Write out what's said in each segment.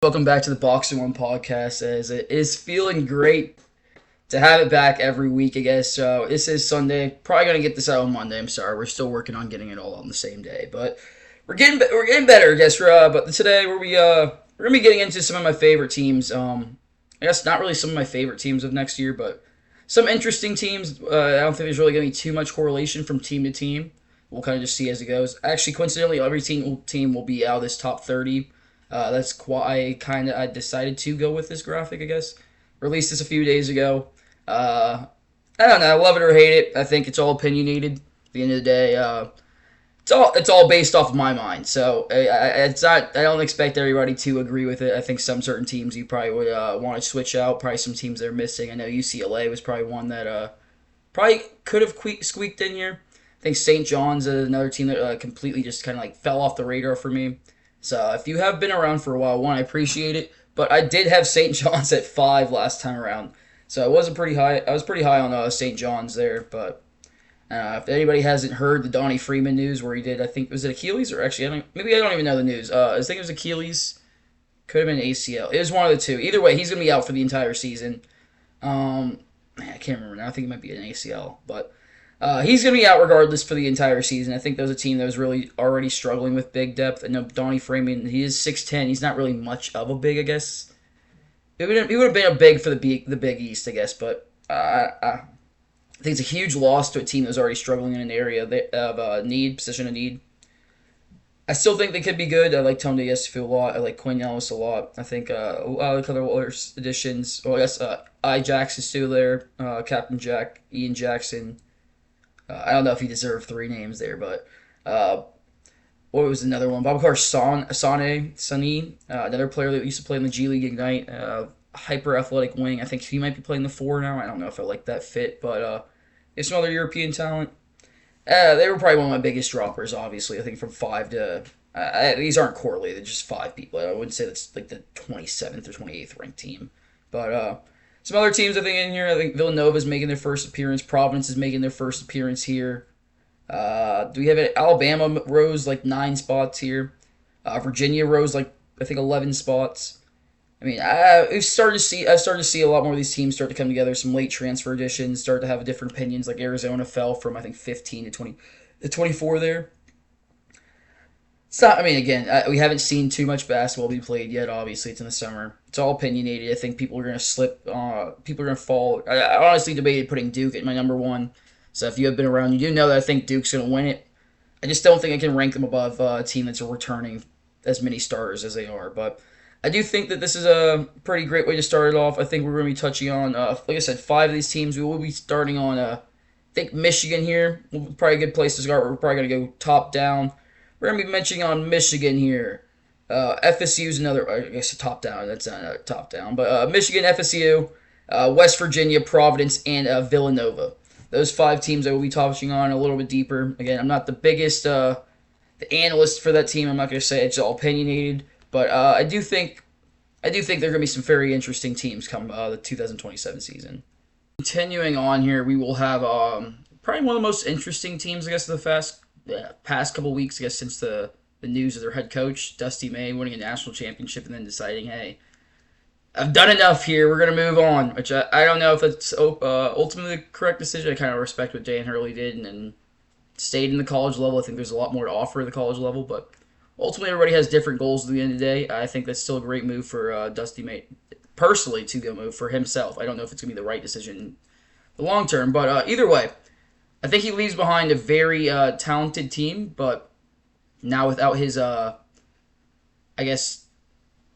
Welcome back to the Boxing One podcast. As it is feeling great to have it back every week, I guess. So this is Sunday. Probably gonna get this out on Monday. I'm sorry, we're still working on getting it all on the same day, but we're getting better, I guess. But today we're gonna be getting into some of my favorite teams. I guess not really some of my favorite teams of next year, but some interesting teams. I don't think there's really gonna be too much correlation from team to team. We'll kind of just see as it goes. Actually, coincidentally, every team will be out of this top 30. That's why I decided to go with this graphic, I guess. Released this a few days ago. I don't know, love it or hate it. I think it's all opinionated. At the end of the day, it's all based off of my mind. So it's not. I don't expect everybody to agree with it. I think some certain teams you probably would want to switch out. Probably some teams they're missing. I know UCLA was probably one that probably could have squeaked in here. I think St. John's is another team that completely just kind of like fell off the radar for me. So if you have been around for a while, one, I appreciate it. But I did have St. John's at 5 last time around. So I wasn't pretty high. I was pretty high on St. John's there. But if anybody hasn't heard the Donnie Freeman news where he did, I think, was it Achilles? Or actually, maybe I don't even know the news. I think it was Achilles. Could have been ACL. It was one of the two. Either way, he's going to be out for the entire season. I can't remember now. I think it might be an ACL. But he's going to be out regardless for the entire season. I think that was a team that was really already struggling with big depth. I know Donnie Freeman, he is 6'10". He's not really much of a big, I guess. He would have been a big for the Big East, I guess. But I think it's a huge loss to a team that was already struggling in an area of need, position of need. I still think they could be good. I like Tony Yesfield a lot. I like Quinn Ellis a lot. I think I like other additions. Well, I guess Jax is still there. Captain Jack, Ian Jackson. I don't know if he deserved 3 names there, but what was another one? Babacar Sani, another player that used to play in the G League Ignite, hyper athletic wing. I think he might be playing the 4 now. I don't know if I like that fit, but there's some other European talent. They were probably one of my biggest droppers, obviously. I think from 5 to these aren't correlated, just 5 people. I wouldn't say that's like the 27th or 28th ranked team, but some other teams I think in here. I think Villanova's making their first appearance. Providence is making their first appearance here. Do we have it? Alabama rose like 9 spots here. Virginia rose like I think 11 spots. I mean, I've started to see a lot more of these teams start to come together. Some late transfer additions start to have different opinions. Like Arizona fell from I think 15 to 20 to 24 there. It's not. I mean, again, we haven't seen too much basketball be played yet. Obviously, it's in the summer. It's all opinionated. I think people are going to slip. People are going to fall. I honestly debated putting Duke at my number 1. So if you have been around, you do know that I think Duke's going to win it. I just don't think I can rank them above a team that's returning as many starters as they are. But I do think that this is a pretty great way to start it off. I think we're going to be touching on, like I said, 5 of these teams. We will be starting on, I think, Michigan here. Probably a good place to start. We're probably going to go top down. We're going to be mentioning on Michigan here. FSU's another, I guess, top down. That's not a top down. But Michigan, FSU, West Virginia, Providence, and Villanova. Those 5 teams I will be touching on a little bit deeper. Again, I'm not the biggest the analyst for that team. I'm not going to say it's all opinionated. But I do think there are going to be some very interesting teams come the 2027 season. Continuing on here, we will have probably one of the most interesting teams, I guess, of the past couple weeks, I guess, since the news of their head coach, Dusty May, winning a national championship and then deciding, hey, I've done enough here. We're going to move on, which I don't know if it's ultimately the correct decision. I kind of respect what Dan Hurley did and stayed in the college level. I think there's a lot more to offer at the college level, but ultimately everybody has different goals at the end of the day. I think that's still a great move for Dusty May, personally, to go move for himself. I don't know if it's going to be the right decision in the long term, but either way, I think he leaves behind a very talented team, but now without his, I guess,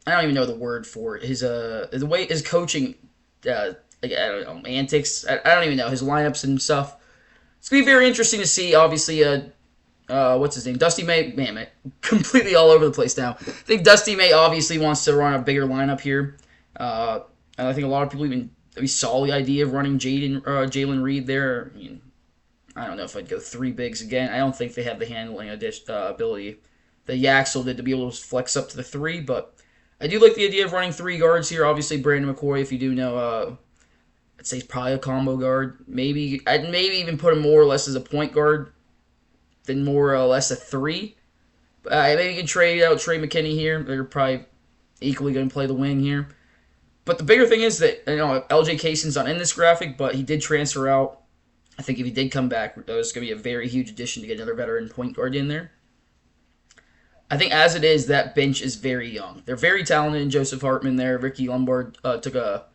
I don't even know the word for it. The way his coaching, like, I don't know, antics. I don't even know his lineups and stuff. It's gonna be very interesting to see. Obviously, what's his name? Dusty May. Man, completely all over the place now. I think Dusty May obviously wants to run a bigger lineup here. And I think a lot of people even saw the idea of running Jalen Reed there. I mean, I don't know if I'd go 3 bigs again. I don't think they have the handling ability that Yaxel did to be able to flex up to the 3, but I do like the idea of running 3 guards here. Obviously, Brandon McCoy, if you do know, I'd say he's probably a combo guard. I'd maybe even put him more or less as a point guard than more or less a 3. Maybe you can trade out Trey McKinney here. They're probably equally going to play the wing here. But the bigger thing is that LJ Cason's not in this graphic, but he did transfer out. I think if he did come back, that was going to be a very huge addition to get another veteran point guard in there. I think as it is, that bench is very young. They're very talented in Joseph Hartman there. Ricky Lombard took a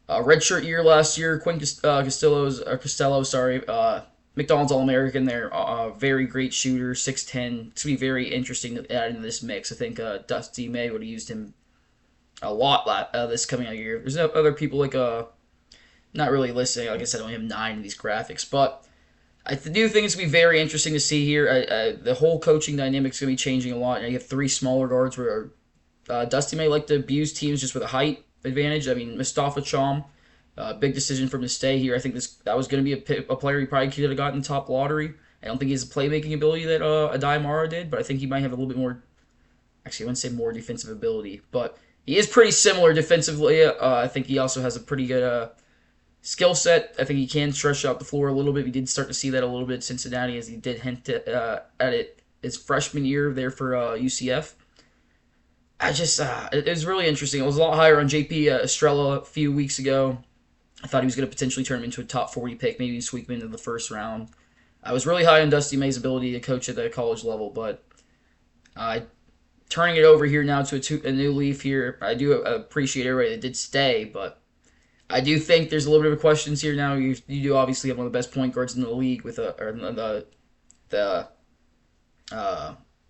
redshirt year last year. Quinn Costello, sorry. McDonald's All-American there. Very great shooter, 6'10". It's going to be very interesting to add into this mix. I think Dusty May would have used him a lot this coming out year. There's no other people like not really listing. Like I said, I only have 9 of these graphics, but I do think it's going to be very interesting to see here. The whole coaching dynamic is going to be changing a lot. And you have 3 smaller guards where Dusty may like to abuse teams just with a height advantage. I mean, Mustafa Cham, big decision for him to stay here. I think that was going to be a player he probably could have gotten top lottery. I don't think he has the playmaking ability that Adai Mara did, but I think he might have a little bit more. Actually, I wouldn't say more defensive ability, but he is pretty similar defensively. I think he also has a pretty good skill set. I think he can stretch out the floor a little bit. We did start to see that a little bit at Cincinnati, as he did hint at it his freshman year there for UCF. It was really interesting. It was a lot higher on JP Estrella a few weeks ago. I thought he was going to potentially turn him into a top 40 pick, maybe sweep him into the first round. I was really high on Dusty May's ability to coach at the college level, but turning it over here now to a new leaf here. I do appreciate everybody that did stay, but I do think there's a little bit of questions here now. You do obviously have one of the best point guards in the league with the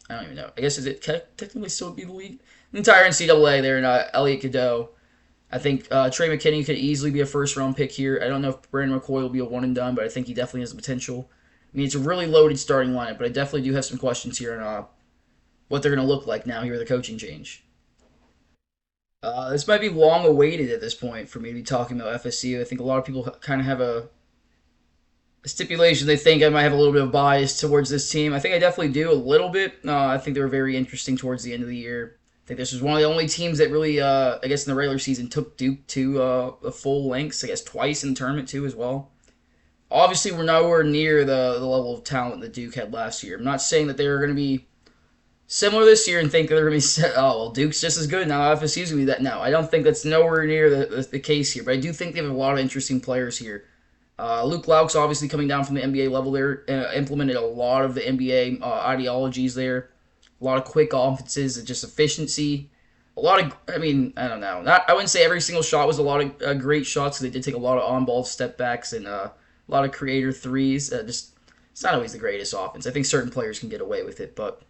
I don't even know. I guess is it technically still be the league? The entire NCAA there, and Elliot Cadeau. I think Trey McKinney could easily be a first-round pick here. I don't know if Brandon McCoy will be a one-and-done, but I think he definitely has the potential. I mean, it's a really loaded starting lineup, but I definitely do have some questions here on what they're going to look like now here with the coaching change. This might be long awaited at this point for me to be talking about FSU. I think a lot of people kind of have a stipulation. They think I might have a little bit of bias towards this team. I think I definitely do a little bit. I think they were very interesting towards the end of the year. I think this was one of the only teams that really, I guess in the regular season, took Duke to a full lengths, I guess twice in the tournament too as well. Obviously, we're nowhere near the level of talent that Duke had last year. I'm not saying that they are going to be similar this year and think they're going to be, oh, well, Duke's just as good now. FSU's going to be that. No, I don't think that's nowhere near the case here. But I do think they have a lot of interesting players here. Luke Lauk's obviously coming down from the NBA level there, implemented a lot of the NBA ideologies there. A lot of quick offenses and just efficiency. A lot of, I mean, I don't know. I wouldn't say every single shot was a lot of great shots. They did take a lot of on-ball step backs and a lot of creator threes. It's not always the greatest offense. I think certain players can get away with it, but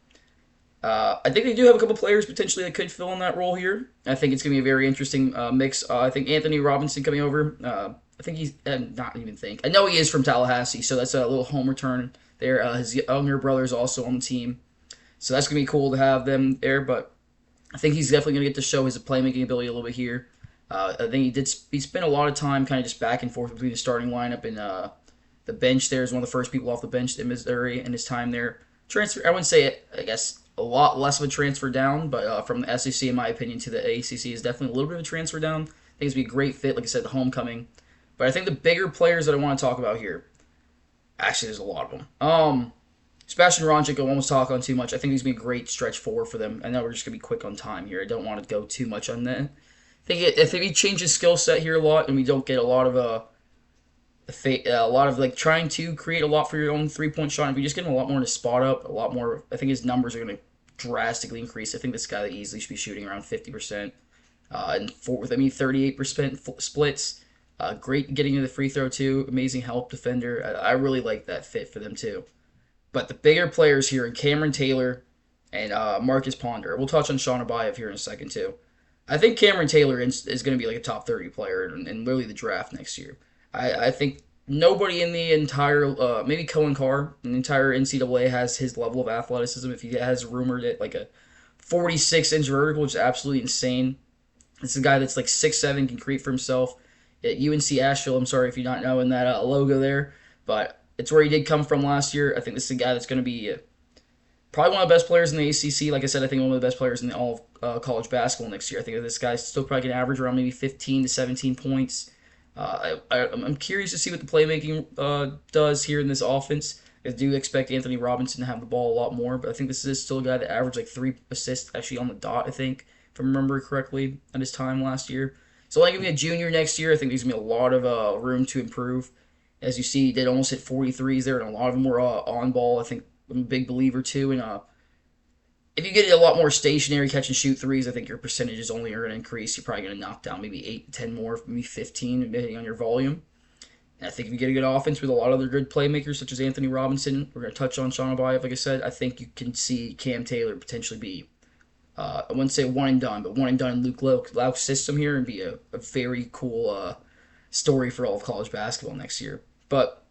I think they do have a couple players potentially that could fill in that role here. I think it's going to be a very interesting mix. I think Anthony Robinson coming over. I think he's not even think. I know he is from Tallahassee, so that's a little home return there. His younger brother is also on the team, so that's going to be cool to have them there. But I think he's definitely going to get to show his playmaking ability a little bit here. I think he spent a lot of time kind of just back and forth between the starting lineup and the bench there. Is one of the first people off the bench in Missouri in his time there. Transfer, I wouldn't say it, I guess a lot less of a transfer down, but from the SEC, in my opinion, to the ACC is definitely a little bit of a transfer down. I think it's going to be a great fit, like I said, the homecoming. But I think the bigger players that I want to talk about here, actually, there's a lot of them. Sebastian Ronchik, I won't talk on too much. I think he's going to be a great stretch forward for them. I know we're just going to be quick on time here. I don't want to go too much on that. I think if he changes skill set here a lot, and we don't get a lot of like trying to create a lot for your own 3-point shot, if you just get him a lot more in a spot up, a lot more, I think his numbers are going to drastically increase. I think this guy easily should be shooting around 50%, and 38% splits. Great getting to the free throw too. Amazing help defender. I really like that fit for them too. But the bigger players here are Cameron Taylor and Marcus Ponder. We'll touch on Sean Abayev here in a second too. I think Cameron Taylor is going to be like a top 30 player in literally the draft next year. I think nobody in the entire, maybe Cohen Carr, in the entire NCAA has his level of athleticism. If he has rumored at like a 46-inch vertical, which is absolutely insane. It's a guy that's like 6'7", can create for himself. At UNC Asheville, I'm sorry if you're not knowing that logo there, but it's where he did come from last year. I think this is a guy that's going to be probably one of the best players in the ACC. Like I said, I think one of the best players in all of college basketball next year. I think this guy's still probably going to average around maybe 15 to 17 points. I'm curious to see what the playmaking does here in this offense. I do expect Anthony Robinson to have the ball a lot more, but I think this is still a guy that averaged like 3 assists actually on the dot, I think, if I remember correctly, at his time last year. So like, going to be a junior next year. I think there's going to be a lot of room to improve. As you see, he did almost hit 43s there, and a lot of them were on ball. I think I'm a big believer too. And if you get a lot more stationary catch and shoot threes, I think your percentages only are going to increase. You're probably going to knock down maybe 8, 10 more, maybe 15, depending on your volume. And I think if you get a good offense with a lot of other good playmakers, such as Anthony Robinson, we're going to touch on Sean Abayev, like I said, I think you can see Cam Taylor potentially be, I wouldn't say one and done, but one and done in Luke Lauk's system here and be a very cool story for all of college basketball next year. But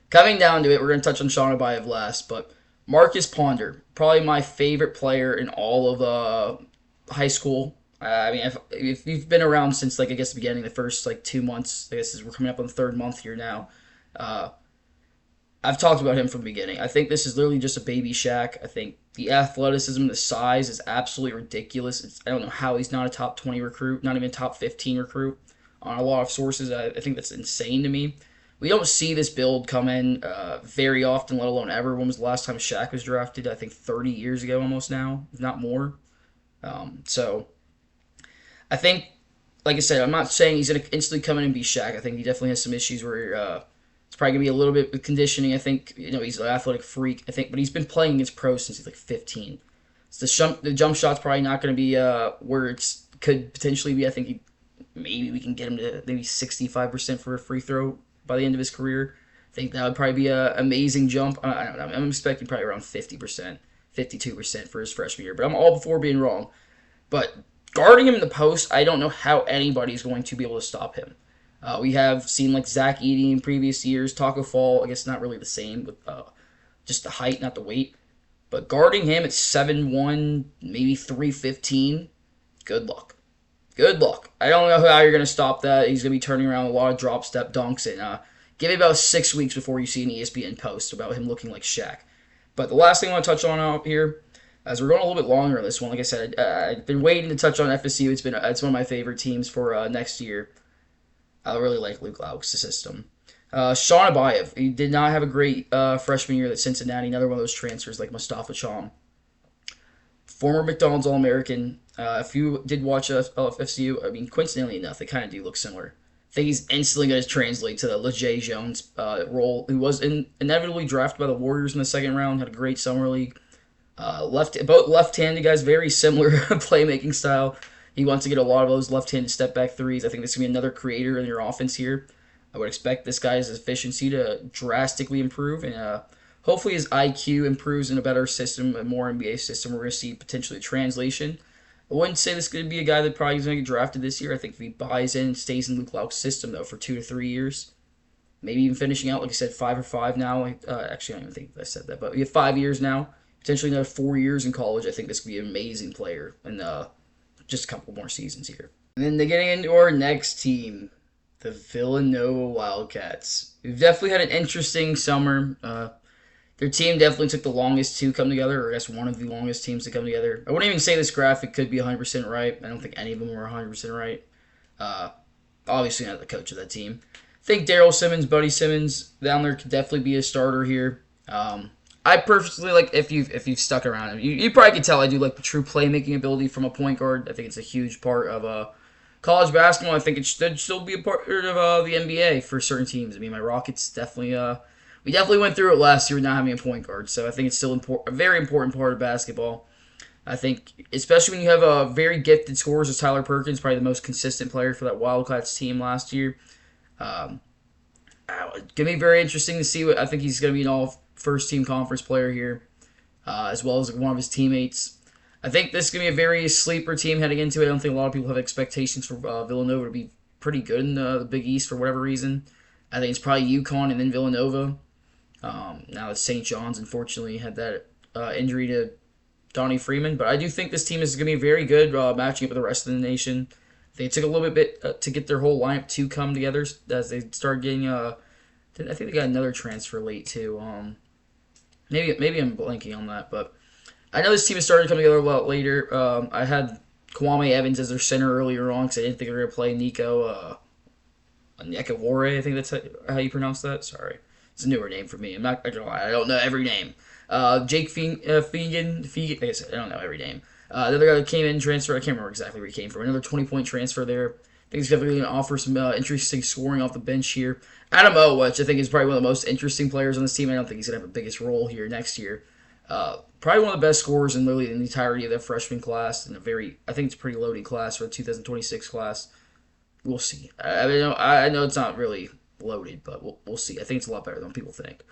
coming down to it, we're going to touch on Sean Abayev last, but Marcus Ponder, probably my favorite player in all of high school. I mean, if you've been around since, like, I guess the beginning, the first, like, 2 months, I guess we're coming up on the third month here now, I've talked about him from the beginning. I think this is literally just a baby Shaq. I think the athleticism, the size is absolutely ridiculous. I don't know how he's not a top 20 recruit, not even a top 15 recruit on a lot of sources. I think that's insane to me. We don't see this build come in very often, let alone ever. When was the last time Shaq was drafted? I think 30 years ago almost now, if not more. So I think, like I said, I'm not saying he's going to instantly come in and be Shaq. I think he definitely has some issues where it's probably going to be a little bit with conditioning. I think, he's an athletic freak, I think, but he's been playing against pros since he's like 15. So the jump shot's probably not going to be where it could potentially be. I think maybe we can get him to maybe 65% for a free throw by the end of his career. I think that would probably be an amazing jump. I don't know. I'm expecting probably around 50%, 52% for his freshman year, but I'm all before being wrong. But guarding him in the post, I don't know how anybody's going to be able to stop him. We have seen like Zach Edey in previous years, Taco Fall, I guess not really the same with just the height, not the weight. But guarding him at 7'1", maybe 315, good luck. Good luck. I don't know how you're going to stop that. He's going to be turning around a lot of drop step dunks. And give it about 6 weeks before you see an ESPN post about him looking like Shaq. But the last thing I want to touch on out here, as we're going a little bit longer on this one, like I said, I've been waiting to touch on FSU. It's one of my favorite teams for next year. I really like Luke Lauk's system. Sean Abayev, he did not have a great freshman year at Cincinnati. Another one of those transfers like Mustafa Cham. Former McDonald's All-American. If you did watch FSU, I mean, coincidentally enough, they kind of do look similar. I think he's instantly going to translate to the LeJay Jones role, who was inevitably drafted by the Warriors in the second round, had a great summer league. Both left-handed guys, very similar playmaking style. He wants to get a lot of those left-handed step-back threes. I think this is going to be another creator in your offense here. I would expect this guy's efficiency to drastically improve, and hopefully his IQ improves in a better system, a more NBA system. We're going to see potentially a translation. I wouldn't say this is going to be a guy that probably is going to get drafted this year. I think if he buys in and stays in Luke Lauk's system, though, for 2 to 3 years, maybe even finishing out, like I said, 5 or 5 now. Actually, I don't even think I said that, but we have 5 years now, potentially another 4 years in college. I think this could be an amazing player in just a couple more seasons here. And then getting into our next team, the Villanova Wildcats. We've definitely had an interesting summer. Their team definitely took the longest to come together, or I guess one of the longest teams to come together. I wouldn't even say this graphic could be 100% right. I don't think any of them were 100% right. Obviously not the coach of that team. I think Daryl Simmons, Buddy Simmons down there could definitely be a starter here. I personally like, if you've stuck around, you probably can tell I do like the true playmaking ability from a point guard. I think it's a huge part of college basketball. I think it should still be a part of the NBA for certain teams. I mean, my Rockets definitely... we definitely went through it last year with not having a point guard, so I think it's still a very important part of basketball. I think, especially when you have a very gifted scorers as Tyler Perkins, probably the most consistent player for that Wildcats team last year. It's going to be very interesting to see. I think he's going to be an all-first-team conference player here, as well as one of his teammates. I think this is going to be a very sleeper team heading into it. I don't think a lot of people have expectations for Villanova to be pretty good in the Big East for whatever reason. I think it's probably UConn and then Villanova. Now it's St. John's, unfortunately, had that injury to Donnie Freeman. But I do think this team is going to be very good matching up with the rest of the nation. They took a little bit to get their whole lineup to come together as they started getting... I think they got another transfer late, too. Maybe I'm blanking on that, but... I know this team has started coming together a lot later. I had Kwame Evans as their center earlier on because I didn't think they were going to play Nico Nekawore. I think that's how you pronounce that. Sorry. It's a newer name for me. I'm not going to lie. I don't know every name. Jake Fegan. Like I said, I don't know every name. The other guy that came in transfer, I can't remember exactly where he came from. Another 20-point transfer there. I think he's definitely going to offer some interesting scoring off the bench here. Adam O, which I think is probably one of the most interesting players on this team. I don't think he's going to have the biggest role here next year. Probably one of the best scorers in literally the entirety of that freshman class, and I think it's a pretty loaded class for the 2026 class. We'll see. I know it's not really loaded, but we'll see. I think it's a lot better than people think.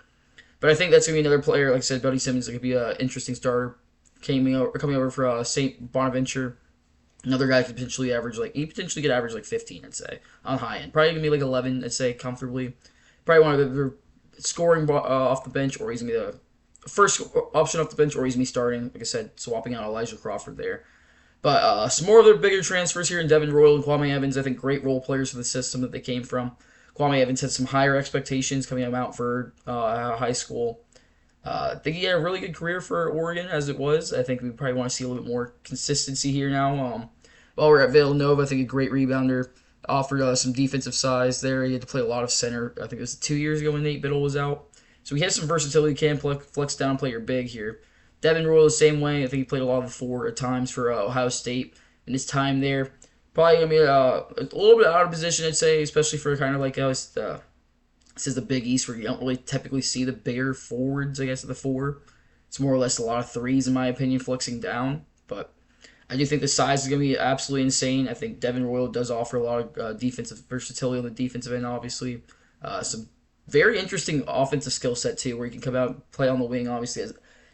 But I think that's going to be another player, like I said, Buddy Simmons, that could be an interesting starter coming over for St. Bonaventure. Another guy could potentially could average like 15, I'd say, on high end. Probably going to be like 11, I'd say, comfortably. Probably one of the scoring off the bench, or he's going to be the first option off the bench, or he's going to be starting, like I said, swapping out Elijah Crawford there. But some more of their bigger transfers here in Devin Royal and Kwame Evans. I think great role players for the system that they came from. Kwame Evans had some higher expectations coming out for high school. I think he had a really good career for Oregon as it was. I think we probably want to see a little bit more consistency here now. While we're at Villanova, I think a great rebounder. Offered some defensive size there. He had to play a lot of center. I think it was 2 years ago when Nate Biddle was out. So he has some versatility. Can flex down, play your big here. Devin Royal the same way. I think he played a lot of the four at times for Ohio State in his time there. Probably going to be a little bit out of position, I'd say, especially for kind of like this is the Big East where you don't really typically see the bigger forwards, I guess, at the four. It's more or less a lot of threes, in my opinion, flexing down. But I do think the size is going to be absolutely insane. I think Devin Royal does offer a lot of defensive versatility on the defensive end, obviously. Some very interesting offensive skill set, too, where he can come out and play on the wing, obviously,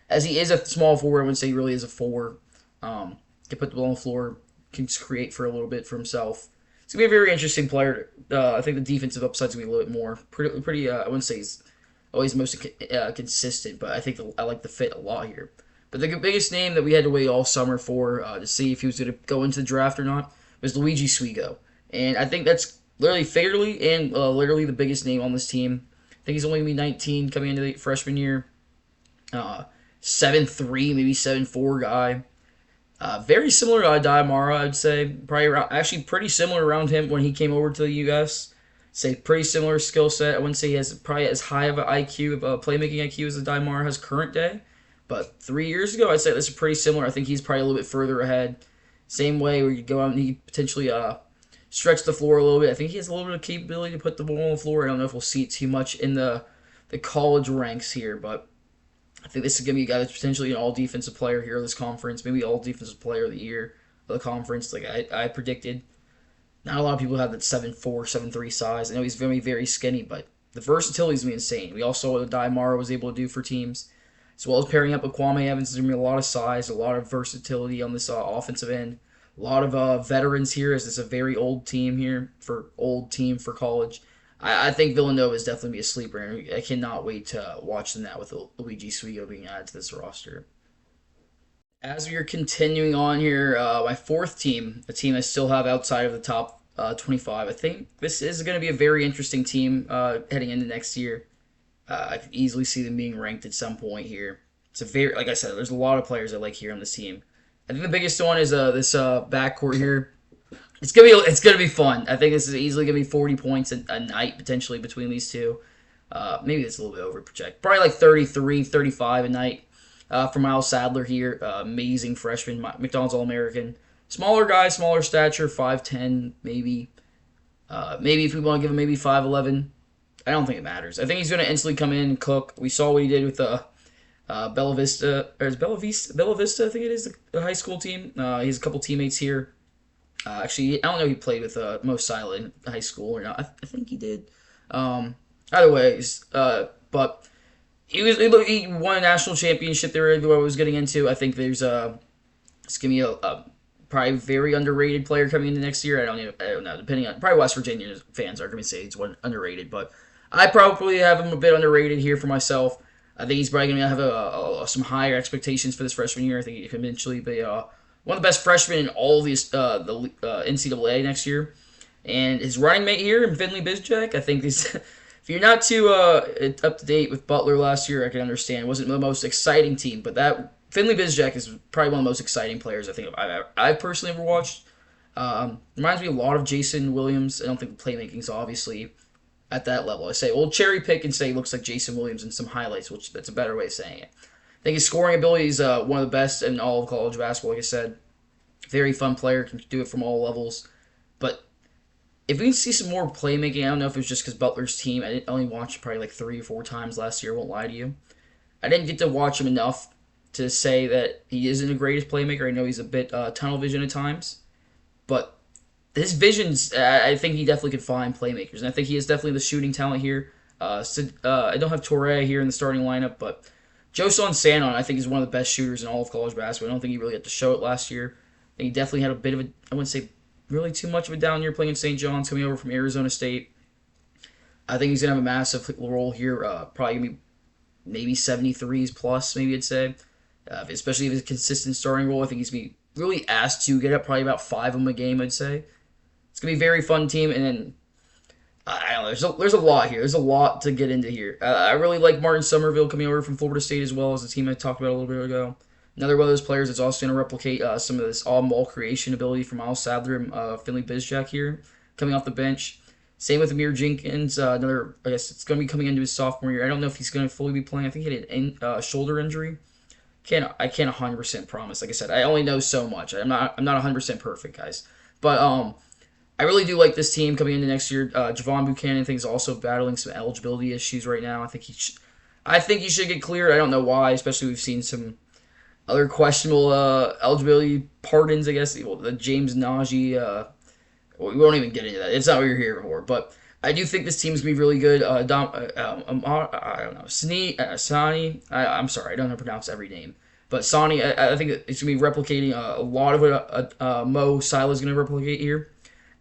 as he is a small forward. I wouldn't say he really is a four. Can put the ball on the floor, can create for a little bit for himself. It's going to be a very interesting player. I think the defensive upside is going to be a little bit more. Pretty. I wouldn't say he's always most consistent, but I think I like the fit a lot here. But the biggest name that we had to wait all summer for to see if he was going to go into the draft or not was Luigi Swigo. And I think that's literally figuratively and literally the biggest name on this team. I think he's only going to be 19 coming into the freshman year. 7'3", maybe 7'4" guy. Very similar to Diamara, I'd say. Actually pretty similar around him when he came over to the U.S. Say pretty similar skill set. I wouldn't say he has probably as high of an IQ, of a playmaking IQ as Diamara has current day. But 3 years ago, I'd say this is pretty similar. I think he's probably a little bit further ahead. Same way where you go out and he potentially stretch the floor a little bit. I think he has a little bit of capability to put the ball on the floor. I don't know if we'll see it too much in the college ranks here, but I think this is going to be a guy that's potentially an all-defensive player here in this conference, maybe all-defensive player of the year of the conference, like I predicted. Not a lot of people have that 7'4", 7'3" size. I know he's very, very skinny, but the versatility is going to be insane. We all saw what Diamara was able to do for teams, as well as pairing up with Kwame Evans. There's going to be a lot of size, a lot of versatility on this offensive end. A lot of veterans here, as it's a very old team here, for college. I think Villanova is definitely be a sleeper, and I cannot wait to watch them now with Luigi Swigo being added to this roster. As we are continuing on here, my fourth team, a team I still have outside of the top 25, I think this is going to be a very interesting team heading into next year. I could easily see them being ranked at some point here. It's like I said, there's a lot of players I like here on this team. I think the biggest one is this backcourt here. It's gonna be fun. I think this is easily gonna be 40 points a night potentially between these two. Maybe it's a little bit over project. Probably like 33, 35 a night for Miles Sadler here. Amazing freshman, McDonald's All-American. Smaller guy, smaller stature, 5'10", maybe. Maybe if we want to give him maybe 5'11". I don't think it matters. I think he's gonna instantly come in and cook. We saw what he did with Bella Vista, or is Bella Vista, I think it is, the high school team. He has a couple teammates here. Actually, I don't know if he played with Mo Silent in high school or not. I think he did. Either way, but he won a national championship there. What I was getting into, I think it's gonna be a probably very underrated player coming into next year. I don't know. Depending on, probably West Virginia fans are gonna say he's underrated, but I probably have him a bit underrated here for myself. I think he's probably going to have some higher expectations for this freshman year. I think he can eventually be one of the best freshmen in all of the NCAA next year. And his running mate here, Finley Bizjack, I think if you're not too up to date with Butler last year, I can understand. It wasn't the most exciting team, but that Finley Bizjack is probably one of the most exciting players I think I've personally ever watched. Reminds me a lot of Jason Williams. I don't think the playmaking's obviously at that level. I say, cherry pick and say he looks like Jason Williams in some highlights, which that's a better way of saying it. I think his scoring ability is one of the best in all of college basketball. Like I said, very fun player, can do it from all levels. But if we can see some more playmaking, I don't know if it was just because Butler's team. I didn't only watch it probably like 3 or 4 times last year. I won't lie to you. I didn't get to watch him enough to say that he isn't the greatest playmaker. I know he's a bit tunnel vision at times, but his visions, I think he definitely could find playmakers, and I think he is definitely the shooting talent here. I don't have Torre here in the starting lineup, but Joson Sanon, I think, is one of the best shooters in all of college basketball. I don't think he really had to show it last year. I think he definitely had a bit of a, I wouldn't say really too much of a down year playing in St. John's, coming over from Arizona State. I think he's going to have a massive role here, probably going to be maybe 73s plus, maybe I'd say. Especially if it's a consistent starting role. I think he's going to be really asked to get up probably about 5 of them a game, I'd say. It's going to be a very fun team, and then I don't know. There's a lot here. There's a lot to get into here. I really like Martin Somerville coming over from Florida State as well as the team I talked about a little bit ago. Another one of those players that's also going to replicate some of this all-ball creation ability from Miles Sadler and Finley Bizjack here, coming off the bench. Same with Amir Jenkins. Another, I guess it's going to be coming into his sophomore year. I don't know if he's going to fully be playing. I think he had a shoulder injury. I can't 100% promise. Like I said, I only know so much. I'm not 100% perfect, guys. But I really do like this team coming into next year. Javon Buchanan, I think, is also battling some eligibility issues right now. I think he should get cleared. I don't know why, especially we've seen some other questionable eligibility pardons, I guess. The James Najee, we won't even get into that. It's not what you're here for. But I do think this team's going to be really good. I don't know. Sani, I'm sorry, I don't know how to pronounce every name. But Sani, I think it's going to be replicating a lot of what Mo Sila is going to replicate here.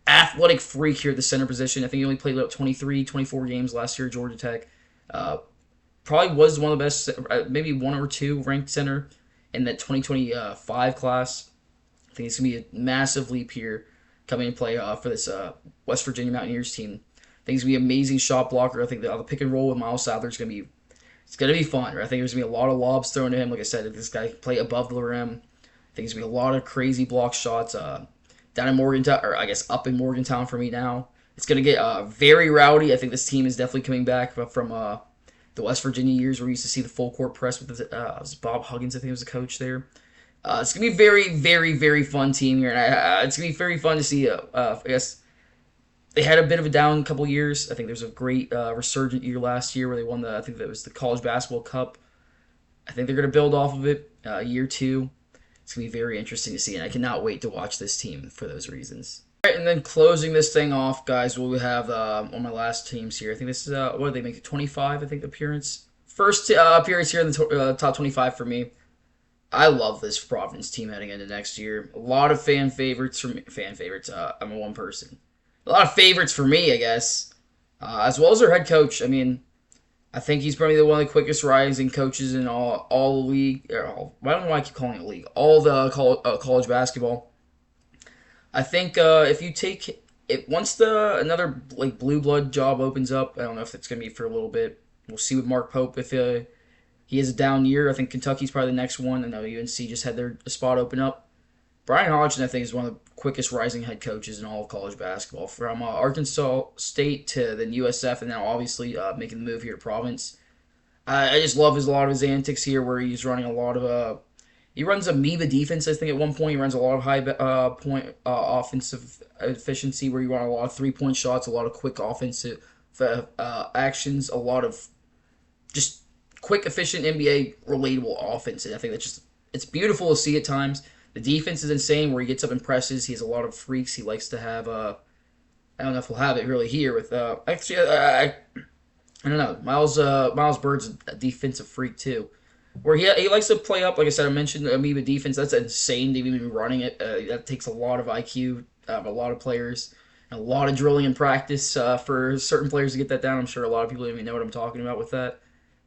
Athletic freak here at the center position. I think he only played about 23, 24 games last year at Georgia Tech. Probably was one of the best, maybe 1 or 2 ranked center in that 2025 class. I think it's going to be a massive leap here coming to play for this West Virginia Mountaineers team. I think he's going to be an amazing shot blocker. I think the pick and roll with Miles Sadler is going to be fun. Right? I think there's going to be a lot of lobs thrown to him. Like I said, this guy can play above the rim. I think there's going to be a lot of crazy block shots down in Morgantown, or I guess up in Morgantown for me now. It's going to get very rowdy. I think this team is definitely coming back from the West Virginia years where we used to see the full court press with was Bob Huggins, I think was the coach there. It's going to be a very, very, very fun team here, and it's going to be very fun to see. I guess they had a bit of a down couple years. I think there was a great resurgent year last year where they won I think that was the College Basketball Cup. I think they're going to build off of it year 2. It's going to be very interesting to see, and I cannot wait to watch this team for those reasons. All right, and then closing this thing off, guys, we'll have one of my last teams here. I think this is, what did they make it, 25, I think, appearance? First appearance here in the top 25 for me. I love this Providence team heading into next year. A lot of fan favorites for me. I'm a one person. A lot of favorites for me, I guess, as well as their head coach. I mean, I think he's probably one of the quickest rising coaches in all the league. I don't know why I keep calling it league. All the college basketball. I think if you take it once another like blue blood job opens up, I don't know if it's gonna be for a little bit. We'll see with Mark Pope if he has a down year. I think Kentucky's probably the next one. I know UNC just had their spot open up. Brian Hodgson, I think, is one of the quickest rising head coaches in all of college basketball. From Arkansas State to then USF, and now obviously making the move here to Providence. I just love a lot of his antics here, where he's running a lot of he runs amoeba defense. I think at one point he runs a lot of high point offensive efficiency, where you run a lot of 3-point shots, a lot of quick offensive actions, a lot of just quick, efficient NBA relatable offense. And I think it's beautiful to see at times. The defense is insane, where he gets up and presses. He has a lot of freaks. He likes to have I don't know if we'll have it really here with actually I don't know. Miles Bird's a defensive freak too, where he likes to play up. Like I said, I mentioned amoeba defense. That's insane to even be running it. That takes a lot of IQ, a lot of players, and a lot of drilling and practice for certain players to get that down. I'm sure a lot of people don't even know what I'm talking about with that.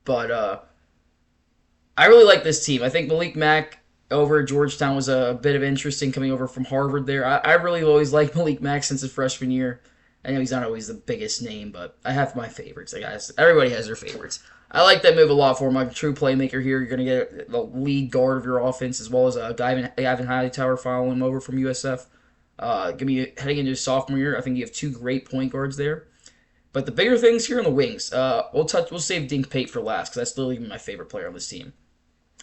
But I really like this team. I think Malik Mack over at Georgetown was a bit of interesting coming over from Harvard there. I really always liked Malik Mack since his freshman year. I know he's not always the biggest name, but I have my favorites. Everybody has their favorites. I like that move a lot for him. I'm a true playmaker here. You're going to get the lead guard of your offense, as well as Gavin Hightower following him over from USF. Going to be heading into his sophomore year. I think you have 2 great point guards there. But the bigger things here in the wings, we'll save Dink Pate for last, because that's literally my favorite player on this team.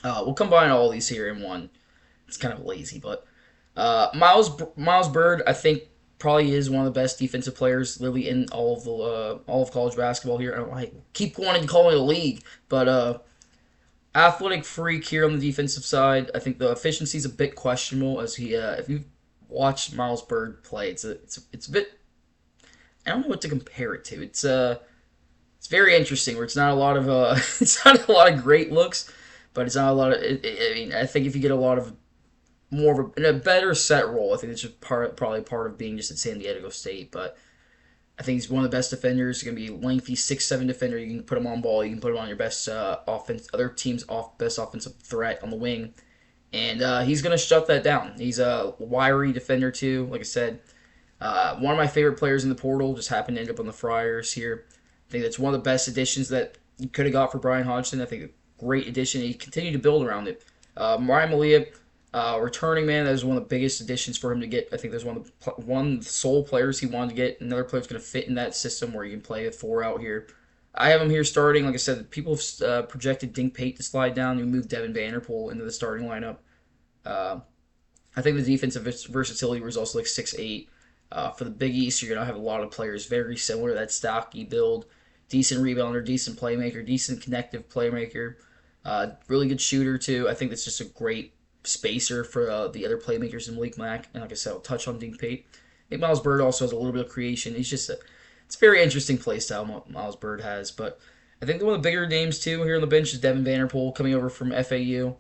We'll combine all these here in one. It's kind of lazy, but Miles Bird, I think probably is one of the best defensive players literally in all of college basketball here. I keep wanting to call it a league, but athletic freak here on the defensive side. I think the efficiency is a bit questionable as he if you watch Miles Bird play, it's a bit, I don't know what to compare it to. It's very interesting where it's not a lot of it's not a lot of great looks, but it's not a lot of. I mean, I think if you get a lot of more of a better set role, I think it's just probably part of being just at San Diego State. But I think he's one of the best defenders. He's gonna be a lengthy 6'7" defender. You can put him on ball. You can put him on your best offense, other team's best offensive threat on the wing, and he's gonna shut that down. He's a wiry defender too. Like I said, one of my favorite players in the portal just happened to end up on the Friars here. I think that's one of the best additions that you could have got for Brian Hodgson. I think a great addition. He continued to build around it. Mariah Malia, returning man, that was one of the biggest additions for him to get. I think there's one sole players he wanted to get. Another player's going to fit in that system where you can play a four out here. I have him here starting. Like I said, people have projected Dink Pate to slide down. You move Devin Vanderpool into the starting lineup. Uh, I think the defensive versatility was also like 6'8". For the Big East, you're going to have a lot of players very similar to that stocky build. Decent rebounder, decent playmaker, decent connective playmaker. Really good shooter, too. I think that's just a great spacer for the other playmakers in Malik Mack. And like I said, I'll touch on Dink Pate. I think Miles Bird also has a little bit of creation. It's a very interesting play style Miles Bird has. But I think one of the bigger names, too, here on the bench is Devin Vanderpool coming over from FAU.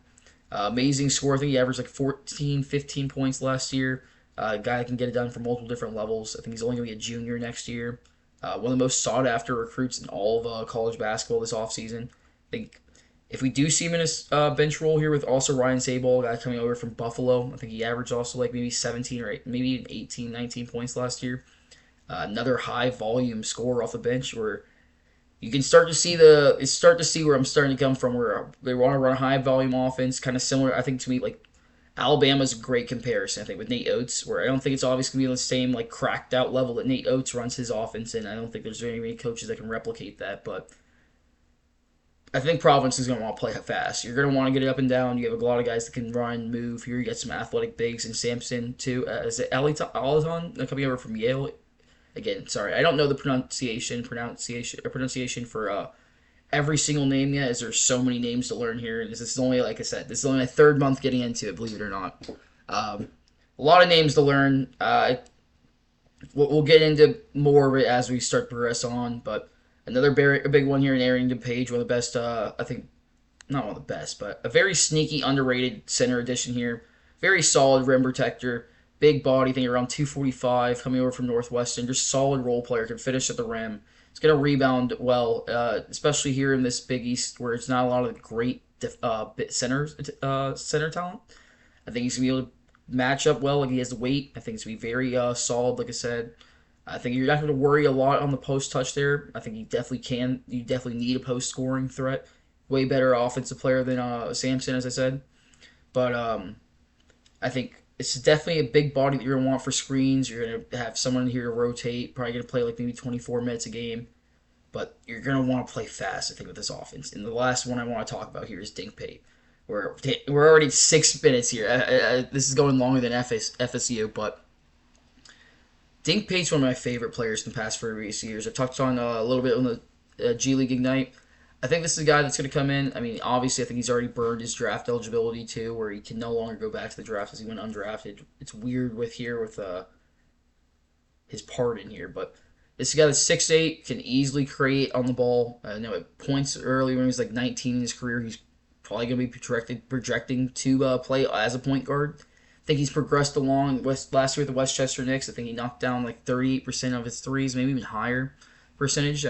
Amazing score. I think he averaged like 14, 15 points last year. A guy that can get it done from multiple different levels. I think he's only going to be a junior next year. One of the most sought after recruits in all of college basketball this offseason. I think if we do see him in a bench role here with also Ryan Sabol, a guy coming over from Buffalo, I think he averaged also like maybe 17 or maybe even 18, 19 points last year. Another high volume scorer off the bench where you can start to see where I'm starting to come from, where they want to run a high volume offense, kind of similar. I think to me like Alabama's a great comparison, I think, with Nate Oates, where I don't think it's obviously going to be on the same like cracked out level that Nate Oates runs his offense in. I don't think there's very many coaches that can replicate that, but I think Providence is going to want to play fast. You're going to want to get it up and down. You have a lot of guys that can run, move. Here you get some athletic bigs and Sampson too. Is it Alaton coming over from Yale? Again, sorry, I don't know the pronunciation for every single name yet, as there's so many names to learn here. And this is only, like I said, this is only my third month getting into it, believe it or not. A lot of names to learn. We'll get into more of it as we start to progress on, but another big one here in Arrington Page, one of the best, I think, not one of the best, but a very sneaky, underrated center addition here. Very solid rim protector, big body, I think around 245, coming over from Northwestern. Just solid role player, can finish at the rim. It's going to rebound well, especially here in this Big East where it's not a lot of great center talent. I think he's going to be able to match up well. Like he has the weight. I think it's going to be very solid, like I said. I think you're not going to worry a lot on the post touch there. I think you definitely can. You definitely need a post scoring threat. Way better offensive player than Sampson, as I said. But I think it's definitely a big body that you're going to want for screens. You're going to have someone here to rotate. Probably going to play like maybe 24 minutes a game. But you're going to want to play fast, I think, with this offense. And the last one I want to talk about here is Dink Pate. We're already 6 minutes here. This is going longer than FSU, but Dink Pate's one of my favorite players in the past 4 years. I've touched on a little bit on the G League Ignite. I think this is a guy that's going to come in. I mean, obviously, I think he's already burned his draft eligibility too, where he can no longer go back to the draft as he went undrafted. It's weird with his pardon here, but this guy that's 6'8", can easily create on the ball. I know at points early when he was like 19 in his career, he's probably going to be projecting to play as a point guard. I think he's progressed along last year with the Westchester Knicks. I think he knocked down like 38% of his threes, maybe even higher percentage.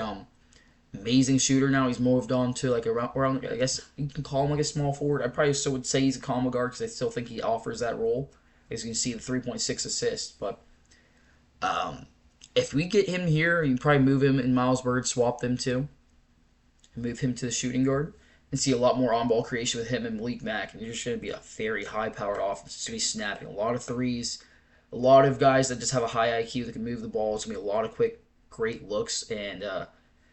Amazing shooter now. He's moved on to like around, I guess you can call him like a small forward. I probably still would say he's a combo guard because I still think he offers that role. As you can see, the 3.6 assists. But if we get him here, you can probably move him and Miles Bird, swap them too. Move him to the shooting guard. And see a lot more on-ball creation with him and Malik Mack. And you're just going to be a very high-powered offense. It's going to be snapping a lot of threes. A lot of guys that just have a high IQ that can move the ball. It's going to be a lot of quick, great looks. And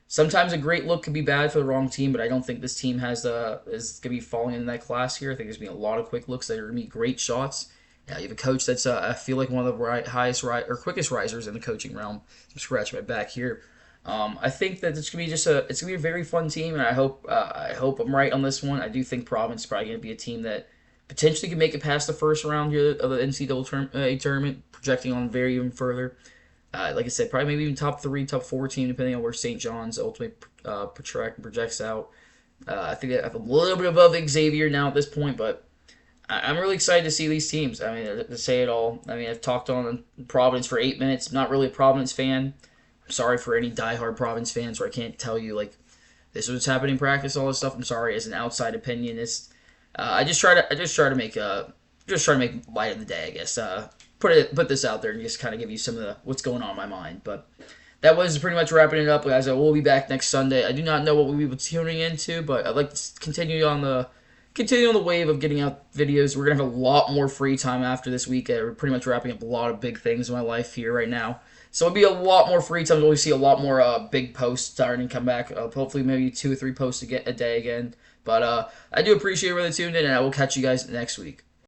it's sometimes a great look could be bad for the wrong team, but I don't think this team is gonna be falling into that class here. I think there's gonna be a lot of quick looks that are gonna be great shots. Yeah, you have a coach that's I feel like one of the highest or quickest risers in the coaching realm. I'm scratching my back here. I think that it's gonna be it's gonna be a very fun team, and I hope I'm right on this one. I do think Providence is probably gonna be a team that potentially can make it past the first round here of the NCAA tournament, projecting on very even further. Like I said, probably maybe even top 3, top 4 team, depending on where St. John's ultimately projects out. I think I have a little bit above Xavier now at this point, but I'm really excited to see these teams. I mean, to say it all, I mean, I've talked on Providence for 8 minutes. I'm not really a Providence fan. I'm sorry for any diehard Providence fans where I can't tell you, like, this is what's happening in practice, all this stuff. I'm sorry, as an outside opinion, I just try to make light of the day, I guess. Put this out there and just kind of give you some of what's going on in my mind. But that was pretty much wrapping it up, guys. I will be back next Sunday. I do not know what we'll be tuning into, but I'd like to continue on the wave of getting out videos. We're gonna have a lot more free time after this week. We're pretty much wrapping up a lot of big things in my life here right now. So it'll be a lot more free time. We'll see a lot more big posts starting to come back. Hopefully maybe 2 or 3 posts a day again. But I do appreciate you really tuning in, and I will catch you guys next week.